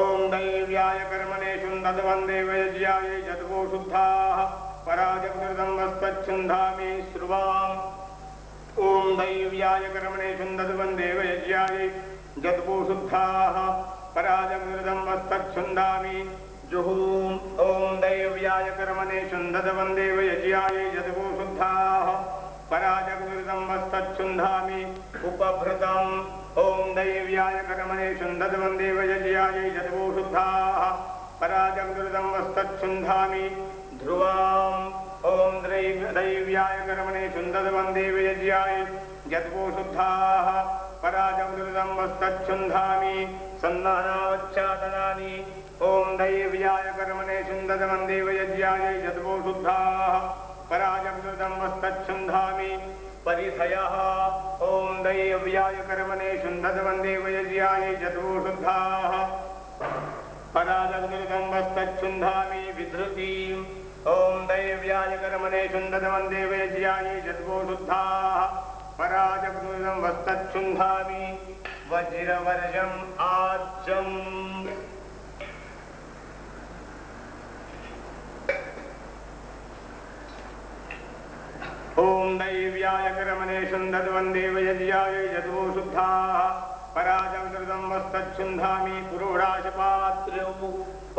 ॐ दैव्याय कर्मणे शुन्ददवन्दे वयज्याय यद्वो शुद्धाः पराजग्निर्दं वस्तच्छुन्धामि श्रुवाम् ॐ दैव्याय कर्मणे शुन्ददवन्दे वयज्याय यद्वो शुद्धाः पराजग्निर्दं वस्तच्छुन्धामि जुहूम् ॐ दैव्याय कर्मणे शुन्ददवन्दे वयज्याय यद्वो शुद्धाः पराजग्निर्दं वस्तच्छुन्धामि उपभृतम् ॐ दैव्याय कर्मणे शुन्ददवन्दे वयज्याय यद्वो शुद्धाः पराजग्निर्दं वस्तच्छुन्धामि ध्रुवाम् ॐ दैव्याय कर्मणे शुन्ददवन्दे वयज्याय यद्वो शुद्धाः पराजग्निर्दं वस्तच्छुन्धामि सन्नानावच्छादनानि ॐ दैव्याय कर्मणे शुन्ददवन्दे वयज्याय यद्वो शुद्धाः पराजग्निर्दं वस्तच्छुन्धामि परिधयः ॐ दैव्याय कर्मणे शुन्ददवन्दे वयज्याय यद्वो शुद्धाः पराजग्निर्दं वस्तच्छुन्धामि विधृतिम् ॐ दैव्याय कर्मणे शुन्ददवन्दे वयज्याय यद्वो शुद्धाः पराजग्निर्दं वस्तच्छुन्धामि वज्रवर्जम् आज्यम् ॐ दैव्याय कर्मणे शुन्ददवन्दे वयज्याय यद्वो शुद्धाः पराजग्निर्दं वस्तच्छुन्धामि पुरोडाशपात्रम्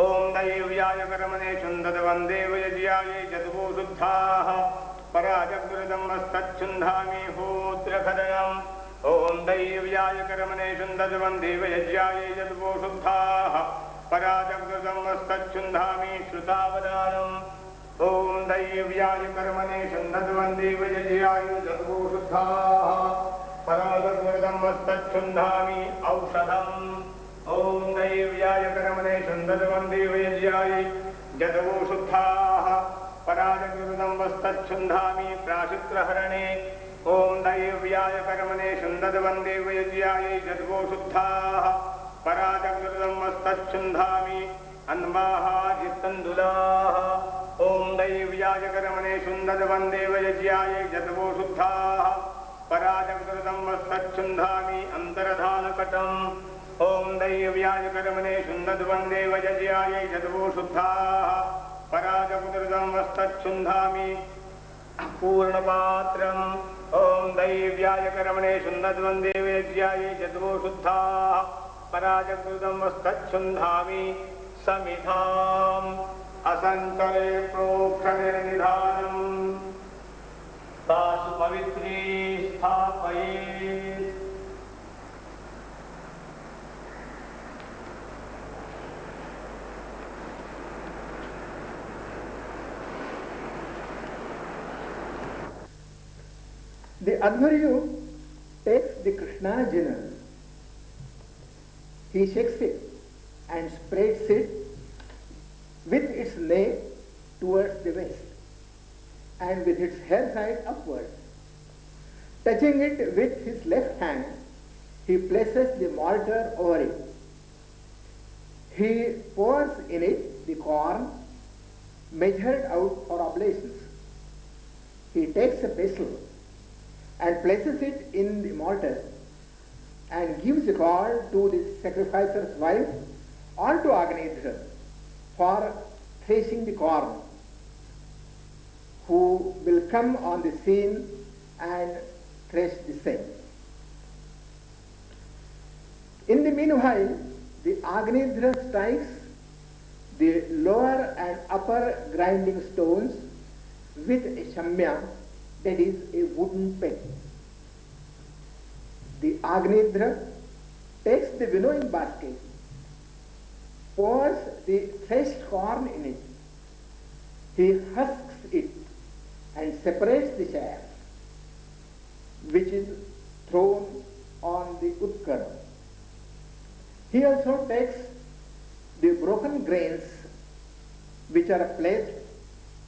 ॐ दैव्याय कर्मणे शुन्ददवन्दे वयज्याय यद्वो शुद्धाः पराजग्निर्दं वस्तच्छुन्धामि होत्रखदनम् ॐ दैव्याय कर्मणे शुन्ददवन्दे वयज्याय यद्वो शुद्धाः पराजग्निर्दं वस्तच्छुन्धामि श्रुतावदानम् ॐ दैव्याय कर्मणे शुन्ददवन्दे वयज्याय यद्वो शुद्धाः पराजग्निर्दं वस्तच्छुन्धामि औषधम् ॐ दैव्याय कर्मणे शुन्ददवन्दे वयज्याय यद्वो शुद्धाः पराजग्निर्दं वस्तच्छुन्धामि प्राशित्रहरणे ॐ दैव्याय कर्मणे शुन्ददवन्दे वयज्याय यद्वो शुद्धाः पराजग्निर्दं वस्तच्छुन्धामि अन्वाहाजितन्दुलाः ॐ दैव्याय कर्मणे शुन्ददवन्दे वयज्याय यद्वो शुद्धाः पराजग्निर्दं वस्तच्छुन्धामि अन्तर्धानकटम् ॐ दैव्याय कर्मणे शुन्ददवन्दे वयज्याय यद्वो शुद्धाः पराजग्निर्दं वस्तच्छुन्धामि पूर्णपात्रम् ॐ दैव्याय कर्मणे शुन्ददवन्दे वयज्याय यद्वो शुद्धाः पराजग्निर्दं वस्तच्छुन्धामि समिधाम् असञ्चले प्रोक्षनिर्निधानम् तासु पवित्री स्थापयेत्। The Adharyu takes the Krishna jina, he shakes it and spreads it with its neck towards the west and with its hair side upward. Touching it with his left hand, he places the mortar over it. He pours in it the corn measured out for oblations. He takes a pestle and places it in the mortar and gives the call to the sacrificer's wife or to Agnidra for threshing the corn, who will come on the scene and thresh the same. In the meanwhile, the Agnidra strikes the lower and upper grinding stones with a shamya, that is a wooden pen. The Agnidra takes the winnowing basket, pours the threshed corn in it. He husks it and separates the chaff, which is thrown on the Utkar. He also takes the broken grains which are placed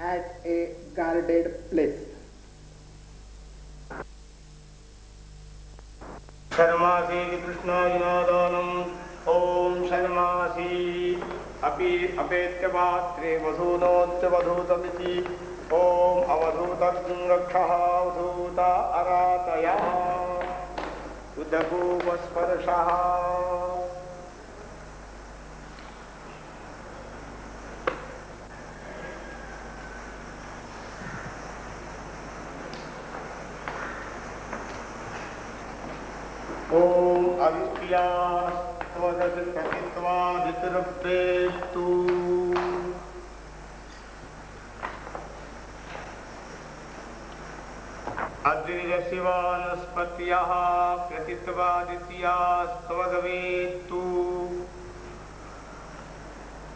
at a guarded place. शर्मासी कृष्णाजिनादानम् ॐ शर्मासी अपि अपेत्य पात्रे वधूनोत्य वधूतमिति ॐ अवधूतं रक्षः अवधूता अरातयः उदकूपस्पर्शः ॐ अविष्या स्वदतित्वादितरप्रेस्तु अद्रिजशिवानस्पत्याः प्रतित्वादित्यास्त्वगवेत्तु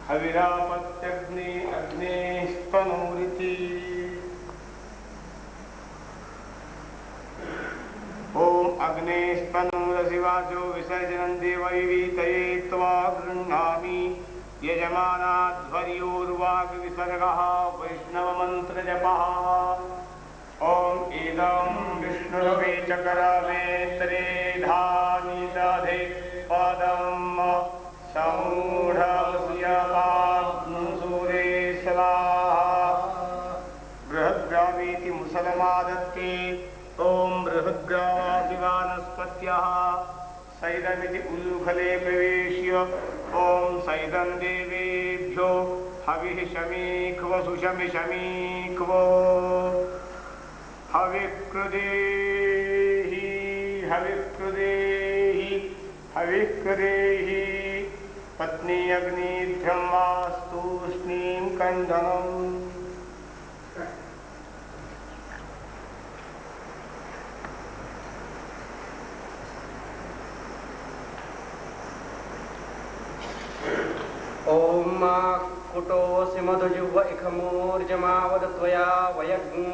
हविरापत्यग्ने अग्नेस्तनूरिति ओम अग्नेस्तनूरशिवाचो विसर्जनं देवैवीतये त्वा गृह्णामि यजमानाध्वर्योर्वाग्विसर्गः वैष्णवमन्त्रजपः ओम इदं विष्णुरवे चकरमे त्रेधानि दधे पदं समूढस्य पाग्नुसूरे स्वाहा बृहद्ग्रावीति मुसलमादत्ते ओम बृहद्ग्रावादिवानस्पत्याः सैदमिति उल्फले प्रवेश्य ओम सैदं देवेभ्यो हविः शमीक्व सुशमि शमीक्व हविकृदेहि हविकृदेहि हविकृदेहि पत्नी अग्निभ्यं वास्तूष्णीं कण्डनम् ओम कुटोऽसि मधुजुह्व इखमूर्जमावद त्वया वयग्ं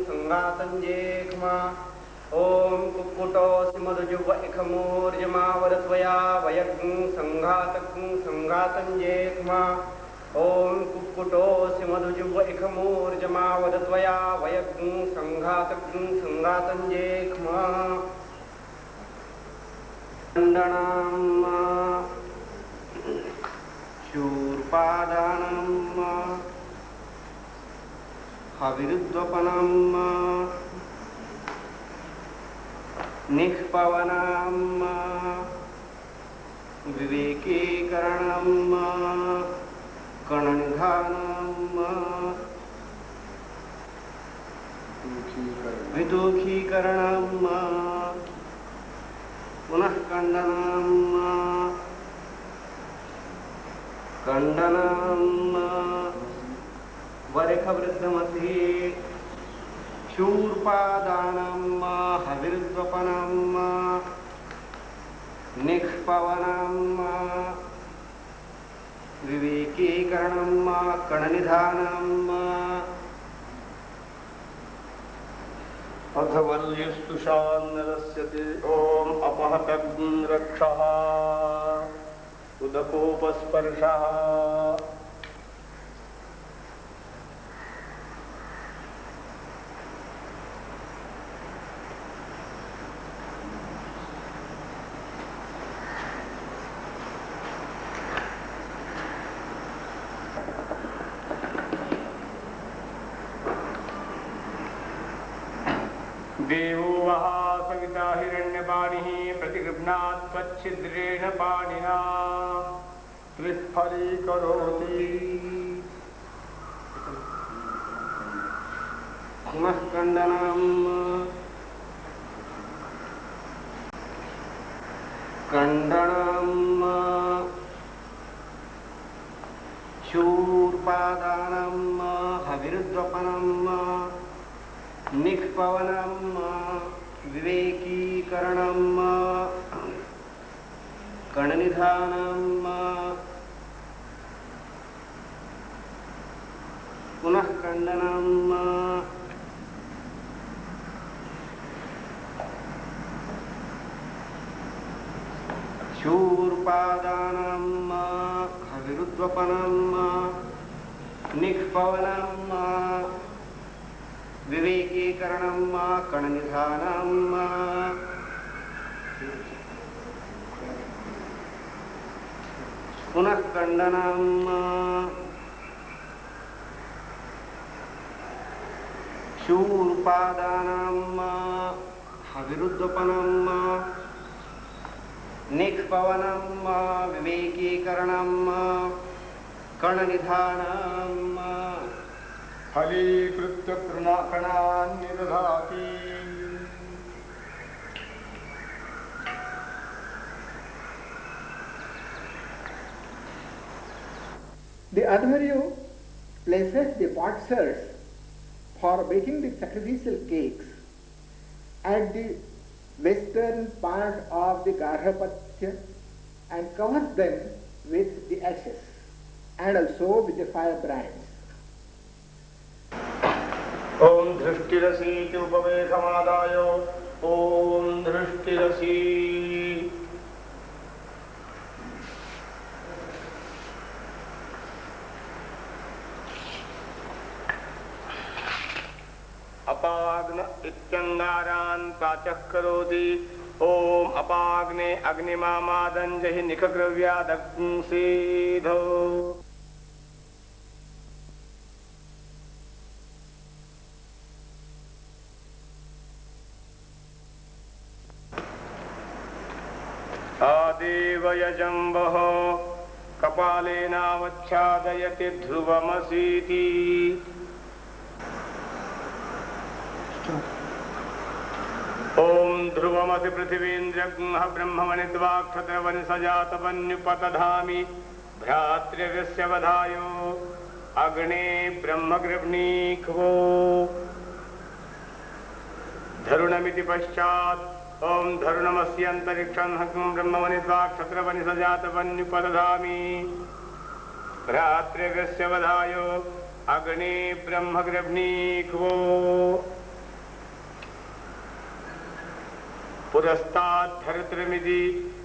संघातञ्जेक्मा ओम कुक्कुटोऽसि मधुजुह्व इखमूर्जमावद त्वया वयग्ं संघातञ्जेक्मा ओम कुक्कुटोऽसि मधुजुह्व इखमूर्जमावद त्वया वयग्ं संघातञ्जेक्मा शूर्पादानं हविरुद्वपनं निष्पवनं विवेकीकरणं कणनिधानं विदुखीकरणं पुनः खण्डनं खण्डनं वरेखवृद्धमसि शूर्पादानं हविर्द्वपनं निष्पवनं विवेकीकरणं कणनिधानम् अथवल्यस्तुषान्नरस्यते ॐ अपहतग्ं रक्षः उदकोपस्पर्शः देवो वः सविता हिरण्यपाणिः प्रतिगृह्णात् त्वच्छिद्रेण पाणिना त्रिस्फलीकरोति पुनः खण्डनं शूर्पादानं हविरुद्वपनं निष्पवनं विवेकीकरणं कणनिधानं पुनः खण्डनं शूर्पादानं हविरुद्वपनं निष्पवनं विवेकीकरणं कणनिधानं पुनः खण्डनं शूर्पादानं हविरुद्वपनं निष्पवनं विवेकीकरणं कणनिधानं फलीकृत्य कणान् ददाति। The Adharyo places the potsherds for baking the sacrificial cakes at the western part of the Garhapatya and covers them with the ashes and also with the firebrands. ओम दृष्टिरसी उपवेशमादाय ओम दृष्टिरसी। अपाग्न इत्यंगारान् प्राचः करोति। ओम अपाग्ने अग्निमामादञ्जहि निखग्रव्यादग्निसेधो। आदेवयजम्बः कपालेनावच्छादयति ध्रुवमसीति। ओम ध्रुवमसि पृथिवीन्द्रग्नः ब्रह्मवनित्वा क्षत्रवनिसजातवन्युपतधामि भ्रातृव्यस्य वधायो अग्ने ब्रह्मगृह्णीक्वो। धरुणमिति पश्चात् ओम धरुणमस्यन्तरिक्षं ब्रह्मवनित्वा क्षत्रवनिसजातवन्युपदधामि भ्रातृव्यस्य वधायो अग्ने ब्रह्मगृह्णीक्वो। पुरस्तात् धरत्रमिति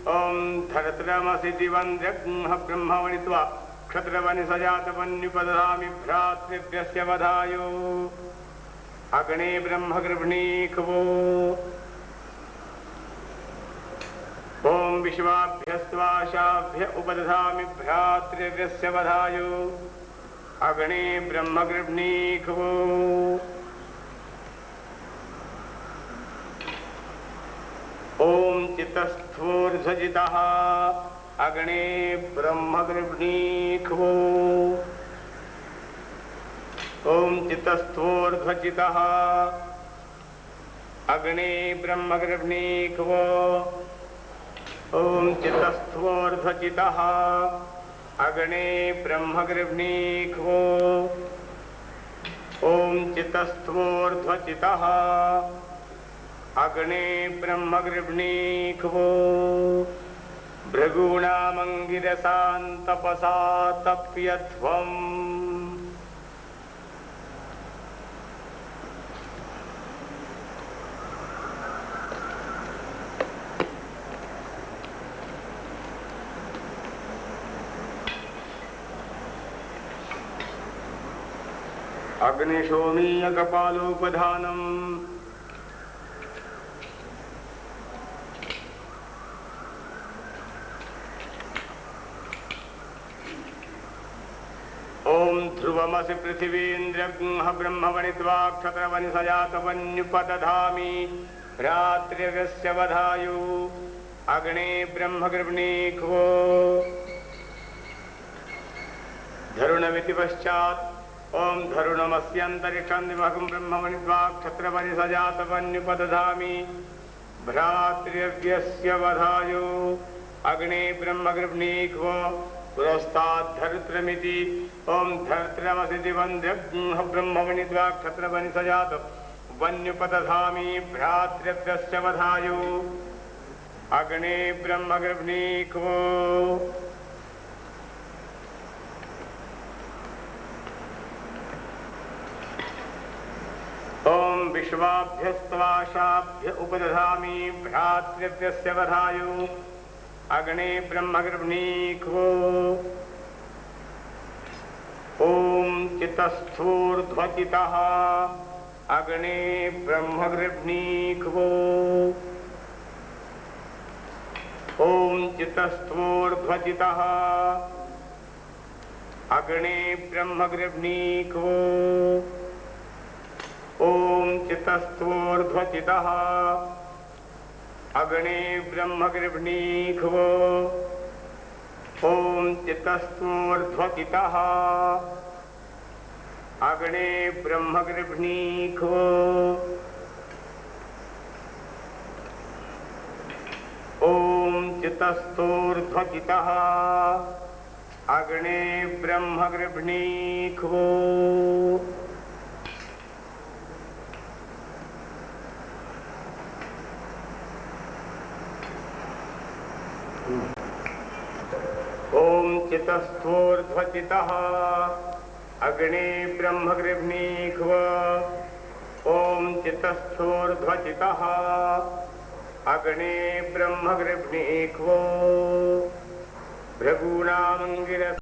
ओम धरत्रमसि दिवन्द्रग्नः ब्रह्मवनित्वा क्षत्रवनिसजातवन्युपदधामि भ्रातृव्यस्य वधायो अग्ने ब्रह्मगृह्णीक्वो। ओम विश्वाभ्यस्त्वाशाभ्य उपदधामि भ्रातृव्यस्य वधायो अग्ने ब्रह्मगृह्णीक्वो। ओम चित्तस्थोर्ध्वजितः अग्ने ब्रह्मगृह्णीक्वो। ओम चित्तस्थोर्ध्वजितः अग्ने ब्रह्मगृह्णीक्वो। ओम चित्तस्थोर्ध्वजितः अग्ने ब्रह्मगृह्णीक्वो। ओम चित्तस्थोर्ध्वजितः अग्ने ब्रह्मगृह्णीक्वो। भृगूणामङ्गिरसान्तपसा तप्यध्वम्। अग्निशोमीय कपालोपधानम्। ओम ध्रुवमसि पृथिवीन्द्रग्नः ब्रह्मवनित्वा क्षत्रवनिसजातवन्युपदधामि भ्रातृव्यस्य वधायो अग्ने ब्रह्मगृह्णीक्वो। धरुणमिति पश्चात् ओम धरुणमस्यन्तरिक्षं दिवहं ब्रह्मवनित्वा क्षत्रवनिसजातवन्युपदधामि भ्रातृव्यस्य वधायो अग्ने ब्रह्मगृह्णीक्वो। पुरस्तात् धरित्रमिति ओम धरित्रमसि दिवन्द्रग्नः ब्रह्मवनित्वा क्षत्रवनिसजात वन्युपदधामि भ्रातृव्यस्य वधायु अग्ने ब्रह्मगर्भणीको ओम विश्वाभ्यस्त्वाशाभ्य उपदधामि भ्रातृव्यस्य वधायु अग्ने ब्रह्मगर्भणीको ओम चितस्थूर्ध्वचितः अग्ने ब्रह्मगर्भणीको ओम चितस्थूर्ध्वचितः अग्ने ब्रह्मगर्भणीको ओम चितस्थूर्ध्वचितः अग्ने ब्रह्मगर्भणीको ओम चितस्थूर्ध्वचितः अग्ने ब्रह्मगर्भणीको ओम चितस्थूर्ध्वचितः अग्ने ब्रह्मगर्भणीको ओम चितस्थूर्ध्वचितः अग्ने ब्रह्मगर्भणीको ओम चितस्थूर्ध्वचितः अग्ने ब्रह्मगर्भणीको भृगूणामंगिरस